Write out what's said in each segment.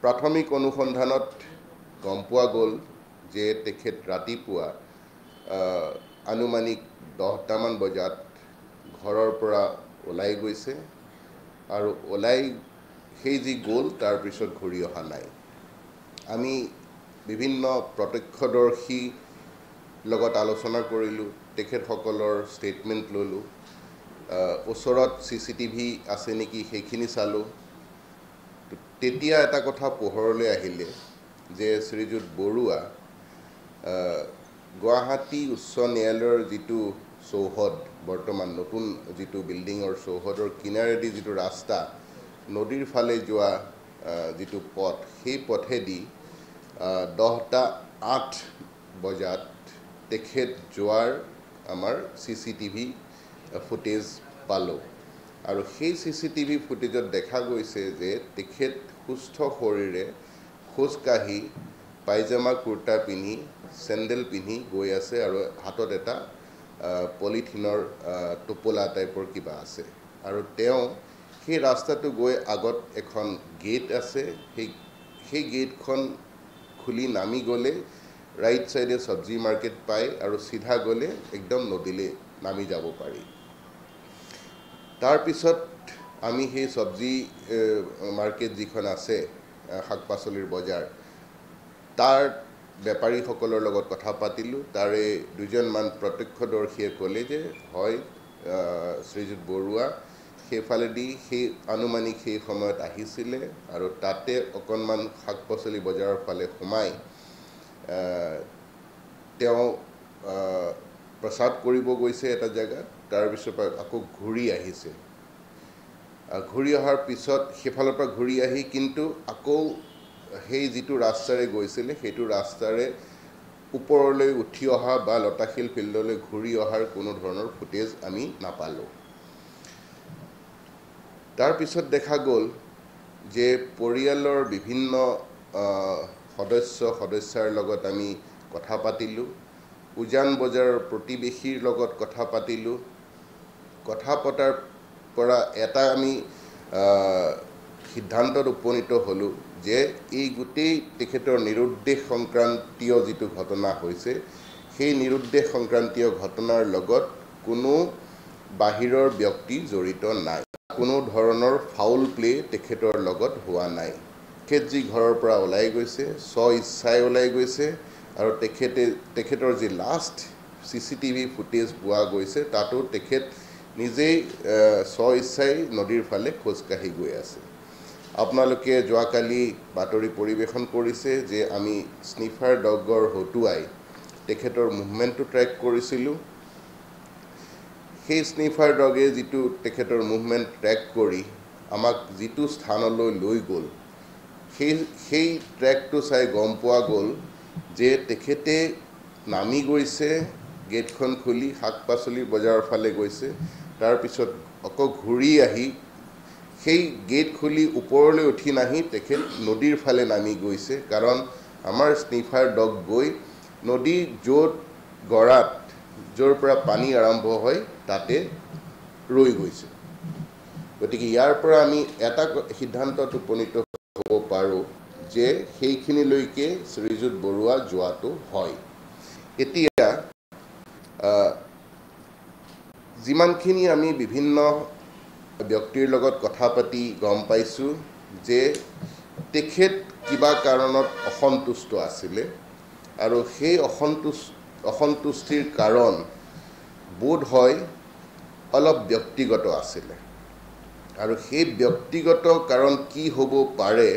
প্ৰাথমিক অনুসন্ধানত গম পোৱা গ'ল যে তেখেত ৰাতিপুৱা আনুমানিক 10টামান বজাত ঘৰৰ পৰা ওলাই গৈছে আৰু ওলাই সেই যি গ'ল তাৰ পিছত ঘূৰি অহা নাই। আমি বিভিন্ন প্ৰত্যক্ষদৰ্শী লগত আলোচনা কৰিলোঁ, তেখেতসকলৰ ষ্টেটমেণ্ট ল'লোঁ, ওচৰত CCTV আছে নেকি সেইখিনি চালোঁ। তেতিয়া এটা কথা পোহৰলৈ আহিলে যে শ্ৰীযুত বৰুৱা গুৱাহাটী উচ্চ ন্যায়ালয়ৰ যিটো চৌহদ, বৰ্তমান নতুন যিটো বিল্ডিঙৰ চৌহদৰ কিনাৰেদি যিটো ৰাস্তা, নদীৰ ফালে যোৱা যিটো পথ, সেই পথেদি 10:08 বজাত তেখেত যোৱাৰ আমাৰ CCTV ফুটেজ পালোঁ। আৰু সেই CCTV ফুটেজত দেখা গৈছে যে তেখেত সুস্থ শৰীৰে খোজকাঢ়ি পাইজামা কুৰ্তা পিন্ধি চেণ্ডেল পিন্ধি গৈ আছে আৰু হাতত এটা পলিথিনৰ টোপোলা টাইপৰ কিবা আছে। আৰু তেওঁ সেই ৰাস্তাটো গৈ আগত এখন গেট আছে, সেই গেটখন খুলি নামি গ'লে ৰাইট ছাইডে চব্জি মাৰ্কেট পায় আৰু চিধা গ'লে একদম নদীলৈ নামি যাব পাৰি। তাৰপিছত আমি সেই চব্জি মাৰ্কেট যিখন আছে, শাক পাচলিৰ বজাৰ, তাৰ বেপাৰীসকলৰ লগত কথা পাতিলোঁ। তাৰে দুজনমান প্ৰত্যক্ষদৰ্শীয়ে ক'লে যে হয় শ্ৰীযুত বৰুৱা সেইফালেদি সেই আনুমানিক সেই সময়ত আহিছিলে আৰু তাতে অকণমান শাক পাচলি বজাৰৰ ফালে সোমাই তেওঁ প্ৰস্ৰাৱ কৰিব গৈছে এটা জেগাত, তাৰপিছৰ পৰা আকৌ ঘূৰি আহিছে। ঘূৰি অহাৰ পিছত সেইফালৰ পৰা ঘূৰি আহি কিন্তু আকৌ সেই যিটো ৰাস্তাৰে গৈছিলে সেইটো ৰাস্তাৰে ওপৰলৈ উঠি অহা বা লতাশিল ফিল্ডলৈ ঘূৰি অহাৰ কোনো ধৰণৰ ফুটেজ আমি নাপালোঁ। তাৰপিছত দেখা গ'ল যে পৰিয়ালৰ বিভিন্ন সদস্যাৰ লগত আমি কথা পাতিলোঁ, উজান বজাৰৰ প্ৰতিবেশীৰ লগত কথা পাতিলোঁ। কথা পতাৰ পৰা এটা আমি সিদ্ধান্তত উপনীত হ'লোঁ যে এই গোটেই তেখেতৰ নিৰুদ্দেশ সংক্ৰান্তীয় যিটো ঘটনা হৈছে, সেই নিৰুদ্দেশ সংক্ৰান্তীয় ঘটনাৰ লগত কোনো বাহিৰৰ ব্যক্তি জড়িত নাই, কোনো ধৰণৰ ফাউল প্লে তেখেতৰ লগত হোৱা নাই। তেখেত যি ঘৰৰ পৰা ওলাই গৈছে, স্ব-ইচ্ছাই ওলাই গৈছে আৰু তেখেতৰ যি লাষ্ট CCTV ফুটেজ পোৱা গৈছে তাতো তেখেত নিজেই স্ব-ইচ্ছাই নদীৰ ফালে খোজকাঢ়ি গৈ আছে। আপোনালোকে যোৱাকালি বাতৰি পৰিৱেশন কৰিছে যে আমি স্নিফাৰ ডগৰ হতুৱাই তেখেতৰ মুভমেণ্টটো ট্ৰেক কৰিছিলোঁ। সেই স্নিফাৰ ডগে যিটো তেখেতৰ মুভমেণ্ট ট্ৰেক কৰি আমাক যিটো স্থানলৈ লৈ গ'ল, সেই ট্ৰেকটো চাই গম পোৱা গ'ল যে তেখেতে নামি গৈছে, গেটখন খুলি শাক পাচলিৰ বজাৰৰ ফালে গৈছে, তাৰপিছত আকৌ ঘূৰি আহি সেই গেট খুলি ওপৰলৈ উঠি নাহি তেখেত নদীৰ ফালে নামি গৈছে। কাৰণ আমাৰ স্নিফাৰ ডগ গৈ নদী য'ত গৰাত য'ৰ পৰা পানী আৰম্ভ হয় তাতে ৰৈ গৈছে। গতিকে ইয়াৰ পৰা আমি এটা সিদ্ধান্তত উপনীত হ'ব পাৰোঁ যে সেইখিনিলৈকে শ্ৰীযুত বৰুৱা যোৱাটো হয়। এতিয়া যিমানখিনি আমি বিভিন্ন ব্যক্তিৰ লগত কথা পাতি গম পাইছোঁ যে তেখেত কিবা কাৰণত অসন্তুষ্ট আছিলে আৰু সেই অসন্তুষ্টিৰ কাৰণ বোধ হয় অলপ ব্যক্তিগত আছিলে। আৰু সেই ব্যক্তিগত কাৰণ কি হ'ব পাৰে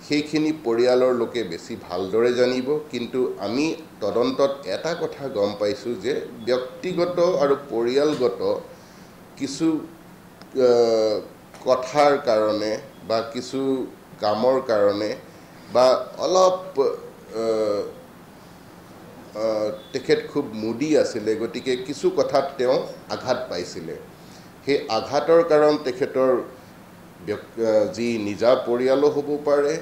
সেইখিনি পৰিয়ালৰ লোকে বেছি ভালদৰে জানিব। কিন্তু আমি তদন্তত এটা কথা গম পাইছোঁ যে ব্যক্তিগত আৰু পৰিয়ালগত কিছু কথাৰ কাৰণে বা কিছু কামৰ কাৰণে বা অলপ তেখেত খুব মুডি আছিলে, গতিকে কিছু কথাত তেওঁ আঘাত পাইছিলে। সেই আঘাতৰ কাৰণ তেখেতৰ যি নিজা পৰিয়ালো হ'ব পাৰে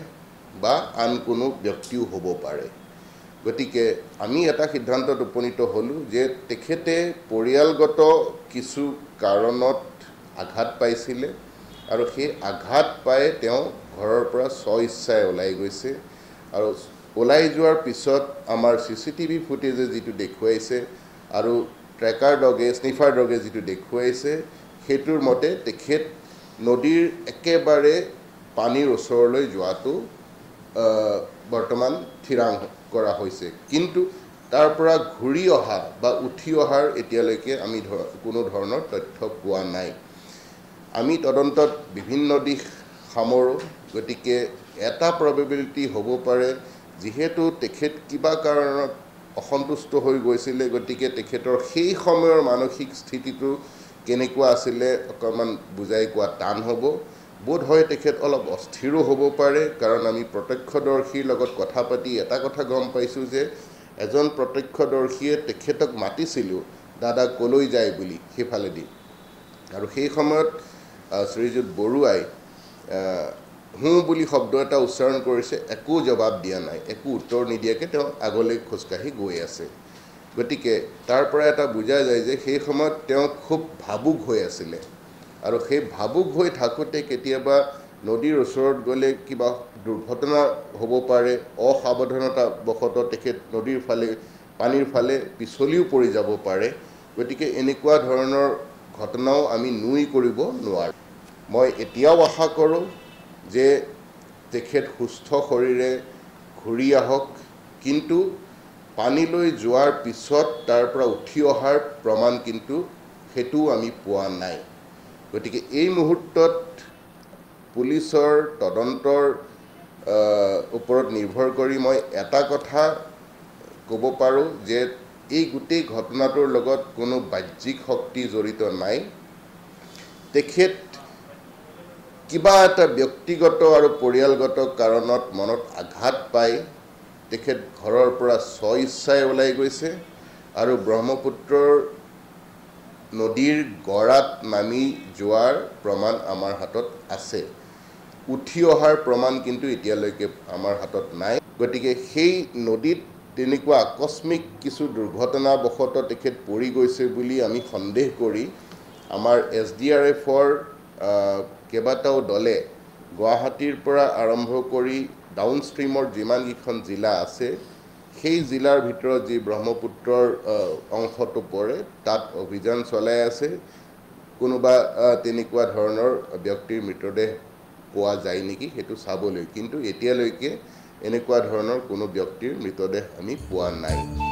বা আন কোনো ব্যক্তিও হ'ব পাৰে। গতিকে আমি এটা সিদ্ধান্তত উপনীত হ'লোঁ যে তেখেতে পৰিয়ালগত কিছু কাৰণত আঘাত পাইছিলে আৰু সেই আঘাত পাই তেওঁ ঘৰৰ পৰা স্বইচ্ছাই ওলাই গৈছে আৰু ওলাই যোৱাৰ পিছত আমাৰ CCTV ফুটেজে যিটো দেখুৱাইছে আৰু ট্ৰেকাৰ ডগে স্নিফাৰ ডগে যিটো দেখুৱাইছে সেইটোৰ মতে তেখেত নদীৰ একেবাৰে পানীৰ ওচৰলৈ যোৱাটো বৰ্তমান থিৰাং কৰা হৈছে কিন্তু তাৰ পৰা ঘূৰি অহা বা উঠি অহাৰ এতিয়ালৈকে আমি কোনো ধৰণৰ তথ্য পোৱা নাই আমি তদন্তত বিভিন্ন দিশ সামৰোঁ গতিকে এটা প্ৰবেবিলিটি হ'ব পাৰে যিহেতু তেখেত কিবা কাৰণত অসন্তুষ্ট হৈ গৈছিলে গতিকে তেখেতৰ সেই সময়ৰ মানসিক স্থিতিটো কেনেকুৱা আছিলে অকণমান বুজাই কোৱা টান হ'ব বোধ হয় তেখেত অলপ অস্থিৰো হ'ব পাৰে কাৰণ আমি প্ৰত্যক্ষদৰ্শীৰ লগত কথা পাতি এটা কথা গম পাইছোঁ যে এজন প্ৰত্যক্ষদৰ্শীয়ে তেখেতক মাতিছিলোঁ দাদা কলৈ যায় বুলি সেইফালেদি আৰু সেই সময়ত শ্ৰীযুত বৰুৱাই বুলি শব্দ এটা উচ্চাৰণ কৰিছে একো জবাব দিয়া নাই একো উত্তৰ নিদিয়াকৈ তেওঁ আগলৈ খোজকাঢ়ি গৈ আছে গতিকে তাৰ পৰা এটা বুজা যায় যে সেই সময়ত তেওঁ খুব ভাবুক হৈ আছিলে আৰু সেই ভাবুক হৈ থাকোঁতে কেতিয়াবা নদীৰ ওচৰত গ'লে কিবা দুৰ্ঘটনা হ'ব পাৰে অসাৱধানতাবশতঃ তেখেত নদীৰ ফালে পানীৰ ফালে পিছলিও পৰি যাব পাৰে গতিকে এনেকুৱা ধৰণৰ ঘটনাও আমি নুই কৰিব নোৱাৰোঁ মই এতিয়াও আশা কৰোঁ যে তেখেত সুস্থ শৰীৰে ঘূৰি আহক কিন্তু পানীলৈ যোৱাৰ পিছত তাৰ পৰা উঠি অহাৰ প্ৰমাণ কিন্তু সেইটোও আমি পোৱা নাই গতিকে এই মুহূৰ্তত পুলিচৰ তদন্তৰ ওপৰত নিৰ্ভৰ কৰি মই এটা কথা ক'ব পাৰোঁ যে এই গোটেই ঘটনাটোৰ লগত কোনো বাহ্যিক শক্তি জড়িত নাই তেখেত কিবা এটা ব্যক্তিগত আৰু পৰিয়ালগত কাৰণত মনত আঘাত পাই তেখেত ঘৰৰ পৰা স্বইচ্ছাই ওলাই গৈছে আৰু ব্ৰহ্মপুত্ৰৰ নদীৰ গৰাত নামি যোৱাৰ প্ৰমাণ আমাৰ হাতত আছে উঠি অহাৰ প্ৰমাণ কিন্তু এতিয়ালৈকে আমাৰ হাতত নাই গতিকে সেই নদীত তেনেকুৱা আকস্মিক কিছু দুৰ্ঘটনাবশতঃ তেখেত পৰি গৈছে বুলি আমি সন্দেহ কৰি আমাৰ SDRFৰ কেইবাটাও দলে গুৱাহাটীৰ পৰা আৰম্ভ কৰি ডাউনষ্ট্ৰীমৰ যিমানকেইখন জিলা আছে সেই জিলাৰ ভিতৰত যি ব্ৰহ্মপুত্ৰৰ অংশটো পৰে তাত অভিযান চলাই আছে কোনোবা তেনেকুৱা ধৰণৰ ব্যক্তিৰ মৃতদেহ পোৱা যায় নেকি সেইটো চাবলৈ কিন্তু এতিয়ালৈকে এনেকুৱা ধৰণৰ কোনো ব্যক্তিৰ মৃতদেহ আমি পোৱা নাই